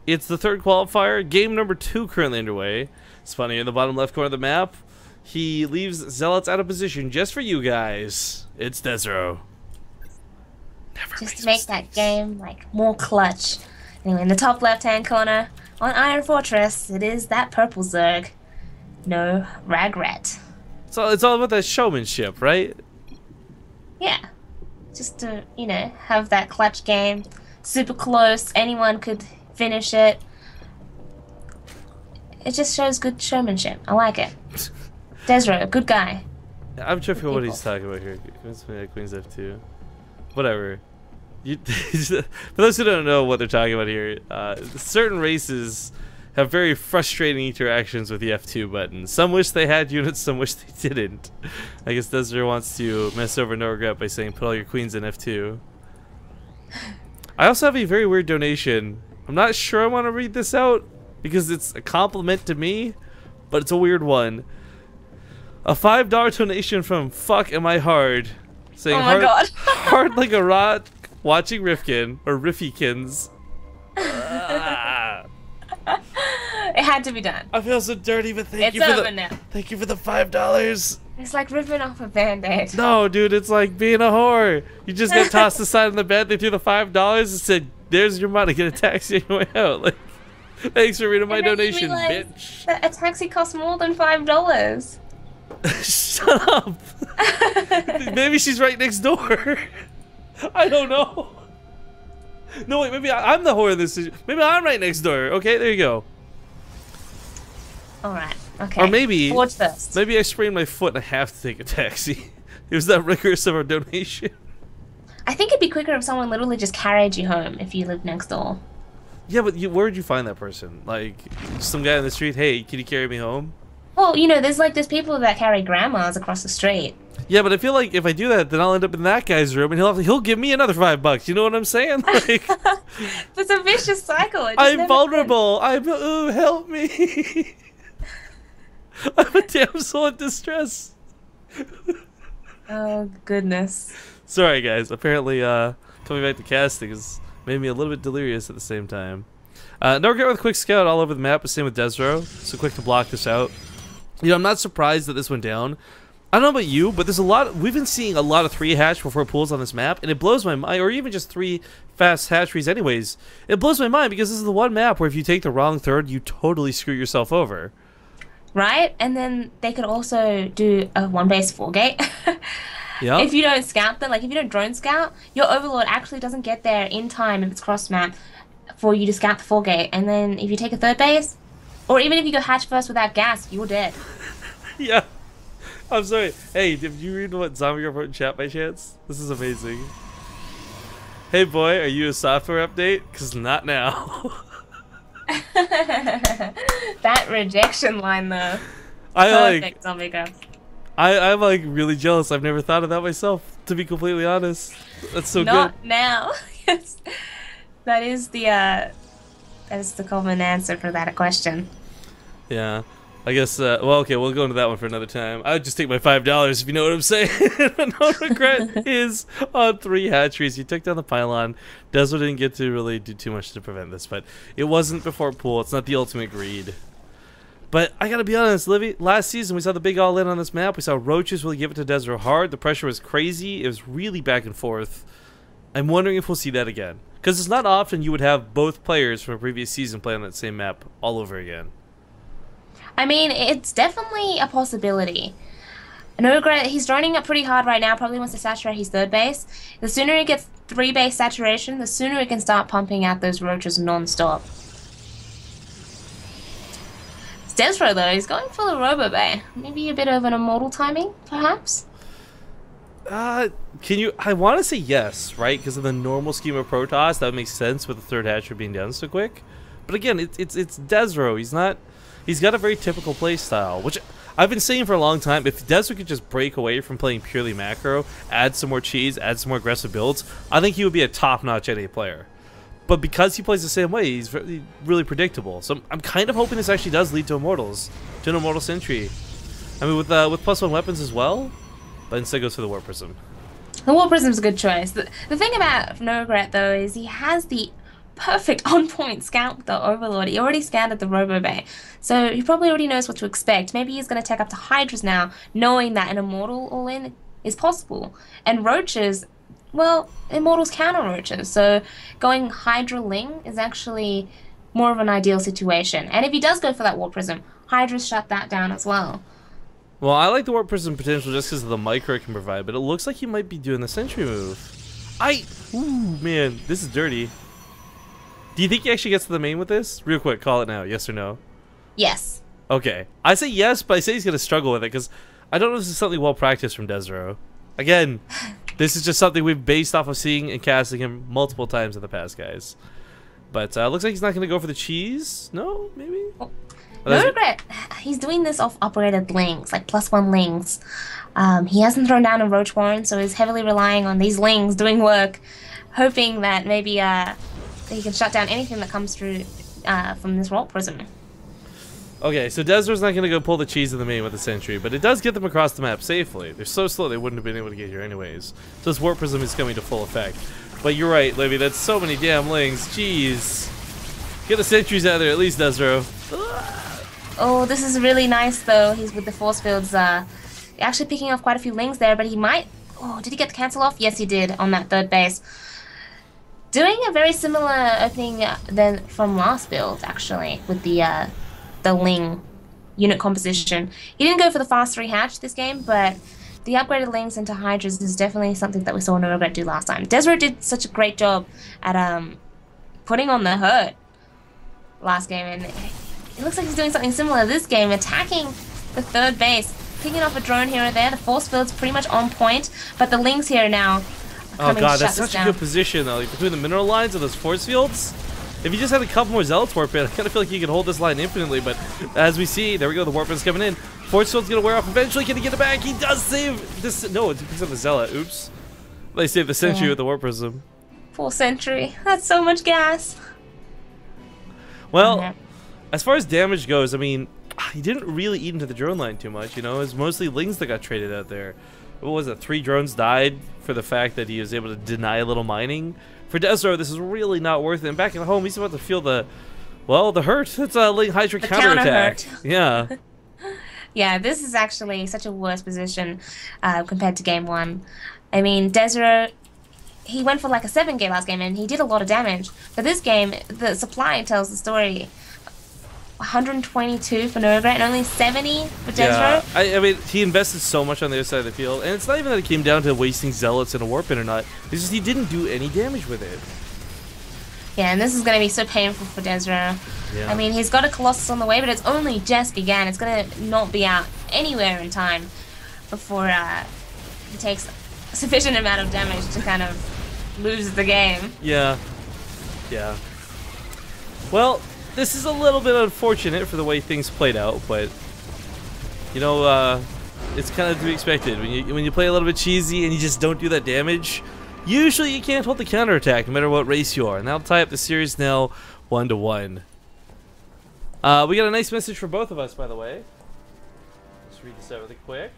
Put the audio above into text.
It's the third qualifier. Game number 2 currently underway. Spawning in the bottom left corner of the map. He leaves Zealots out of position just for you guys. It's desRow. Just to make that game like more clutch. Anyway, in the top left-hand corner on Iron Fortress, it is that purple Zerg. NoRegreT. So it's all about that showmanship, right? Yeah. Just to, you know, have that clutch game. Super close. Anyone could finish it. It just shows good showmanship. I like it. desRow, a good guy. I'm trying to figure out what he's talking about here. Queen's F2. Whatever. For those who don't know what they're talking about here, certain races have very frustrating interactions with the F2 button. Some wish they had units, some wish they didn't. I guess desRow wants to mess over NoRegreT by saying put all your queens in F2. I also have a very weird donation. I'm not sure I want to read this out because it's a compliment to me, but it's a weird one. A $5 donation from Fuck Am I Hard, saying oh my God. hard like a rock watching Rifkin or Riffykins. It had to be done. I feel so dirty, but thank It's you for over the now. thank you for the $5. It's like ripping off a band-aid. No, dude, it's like being a whore. You just got tossed aside on the bed. They threw the $5 and said, "There's your money. Get a taxi on your way out." Like, thanks for reading my donation, bitch. That a taxi costs more than $5. Shut up. Maybe she's right next door. I don't know. No, wait, maybe I'm the whore in this situation. Maybe I'm right next door. Okay, there you go. Alright, okay. Or maybe, Forward first. maybe I sprained my foot and I have to take a taxi. It was that rigorous of a donation. I think it'd be quicker if someone literally just carried you home if you lived next door. Yeah, but where would you find that person? Like, some guy on the street, hey, can you carry me home? Well, you know, there's people that carry grandmas across the street. Yeah, but I feel like if I do that, then I'll end up in that guy's room, and he'll give me another $5. You know what I'm saying? Like, It's a vicious cycle. I'm vulnerable. Help me. I'm a damsel in distress. Oh goodness. Sorry, guys. Apparently, coming back to casting has made me a little bit delirious at the same time. NoRegreT with a quick scout all over the map. The same with desRow. So quick to block this out. You know, I'm not surprised that this went down. I don't know about you, but there's a lot. We've been seeing a lot of 3 hatch before pools on this map, and it blows my mind. Or even just 3 fast hatcheries, anyways. It blows my mind because this is the one map where if you take the wrong third, you totally screw yourself over. Right? And then they could also do a 1-base 4-gate. Yeah. If you don't scout them, like if you don't drone scout, your overlord actually doesn't get there in time if it's cross map for you to scout the 4-gate. And then if you take a 3rd base, or even if you go hatch first without gas, you're dead. Yeah. I'm sorry. Hey, did you read what Zombie wrote in chat by chance? This is amazing. Hey boy, are you a software update? Cause not now. That rejection line though. Perfect, Zombie girl. I'm like really jealous. I've never thought of that myself, to be completely honest. That's so Not good. now. Yes. That is the common answer for that question. Yeah. I guess, well, okay, we'll go into that one for another time. I would just take my $5 if you know what I'm saying. NoRegreT is on 3 hatcheries. He took down the pylon. desRow didn't get to really do too much to prevent this, but it wasn't before pool. It's not the ultimate greed. But I gotta be honest, Livy, last season we saw the big all-in on this map. We saw Roaches really give it to desRow hard. The pressure was crazy. It was really back and forth. I'm wondering if we'll see that again. Because it's not often you would have both players from a previous season play on that same map all over again. I mean, it's definitely a possibility. NoRegreT, he's droning up pretty hard right now, probably wants to saturate his 3rd base. The sooner he gets 3-base saturation, the sooner he can start pumping out those roaches non-stop. It's desRow though, he's going for the Robo Bay. Maybe a bit of an immortal timing, perhaps? Can you... I want to say yes, right? Because of the normal scheme of Protoss, that would make sense with the 3rd hatchery being down so quick. But again, it's desRow. He's not... He's got a very typical play style, which I've been saying for a long time. If desRow could just break away from playing purely macro, add some more cheese, add some more aggressive builds, I think he would be a top-notch NA player. But because he plays the same way, he's really predictable. So I'm kind of hoping this actually does lead to Immortals, to an Immortal Sentry. I mean, with +1 weapons as well, but instead goes for the Warp Prism. The Warp Prism's a good choice. The thing about NoRegreT though is he has the perfect on-point scout with the Overlord. He already scouted the Robo Bay, so he probably already knows what to expect. Maybe he's going to tech up to Hydras now, knowing that an Immortal all-in is possible. And Roaches, well, Immortals counter Roaches, so going Hydra Ling is actually more of an ideal situation. And if he does go for that Warp Prism, Hydra's shut that down as well. Well, I like the Warp Prism potential just because of the micro it can provide, but it looks like he might be doing the Sentry move. Ooh, man, this is dirty. Do you think he actually gets to the main with this? Real quick, call it now, yes or no? Yes. Okay, I say yes, but I say he's going to struggle with it because I don't know if this is something well practiced from desRow. Again, this is just something we've based off of seeing and casting him multiple times in the past, guys. But looks like he's not going to go for the cheese. No, maybe? Oh. NoRegreT, he's doing this off operated lings, like +1 lings. He hasn't thrown down a Roach Warren, so he's heavily relying on these lings doing work, hoping that maybe he can shut down anything that comes through from this Warp Prism. Okay, so desRow's not going to go pull the cheese in the main with the Sentry, but it does get them across the map safely. They're so slow they wouldn't have been able to get here anyways. So this Warp Prism is coming to full effect. But you're right, Livy, that's so many damn lings. Jeez. Get the Sentries out of there, at least, desRow. Oh, this is really nice, though. He's with the Force Fields, actually picking off quite a few lings there, but he might... Oh, did he get the cancel off? Yes, he did, on that third base. Doing a very similar opening than from last build, actually, with the Ling unit composition. He didn't go for the fast 3 hatch this game, but the upgraded lings into Hydras is definitely something that we saw NoRegreT do last time. desRow did such a great job at putting on the hurt last game, and it looks like he's doing something similar this game, attacking the third base, picking off a drone here or there. The force field's pretty much on point, but the lings here now are coming to shut that's this such down. a good position, though. Like, between the mineral lines and those force fields, if you just had a couple more Zealots warp in, I kind of feel like you could hold this line infinitely, but as we see, there we go, the warp is coming in. Force field's going to wear off eventually. Can he get it back? He does save this. No, it picks up the Zealot. Oops. They saved the Sentry with the Warp Prism. Full Sentry. That's so much gas. Well, as far as damage goes, I mean, he didn't really eat into the drone line too much, you know? It was mostly lings that got traded out there. What was it? 3 drones died for the fact that he was able to deny a little mining. For desRow, this is really not worth it. And back at home, he's about to feel the hurt. It's a Ling Hydra counterattack. Yeah. Yeah, this is actually such a worse position compared to game 1. I mean, desRow, he went for like a 7 gate last game and he did a lot of damage. But this game, the supply tells the story. 122 for NoRegreT and only 70 for desRow. Yeah, I mean, he invested so much on the other side of the field, and it's not even that it came down to wasting Zealots in a warp in or not. It's just he didn't do any damage with it. Yeah, and this is going to be so painful for desRow. Yeah. I mean, he's got a Colossus on the way, but it's only just began. It's going to not be out anywhere in time before he takes a sufficient amount of damage to kind of lose the game. Yeah. Yeah. Well, this is a little bit unfortunate for the way things played out, but you know, it's kind of to be expected. When you play a little bit cheesy and you just don't do that damage, usually you can't hold the counterattack no matter what race you are, and that'll tie up the series now 1-1. We got a nice message for both of us, by the way. Let's read this out really quick.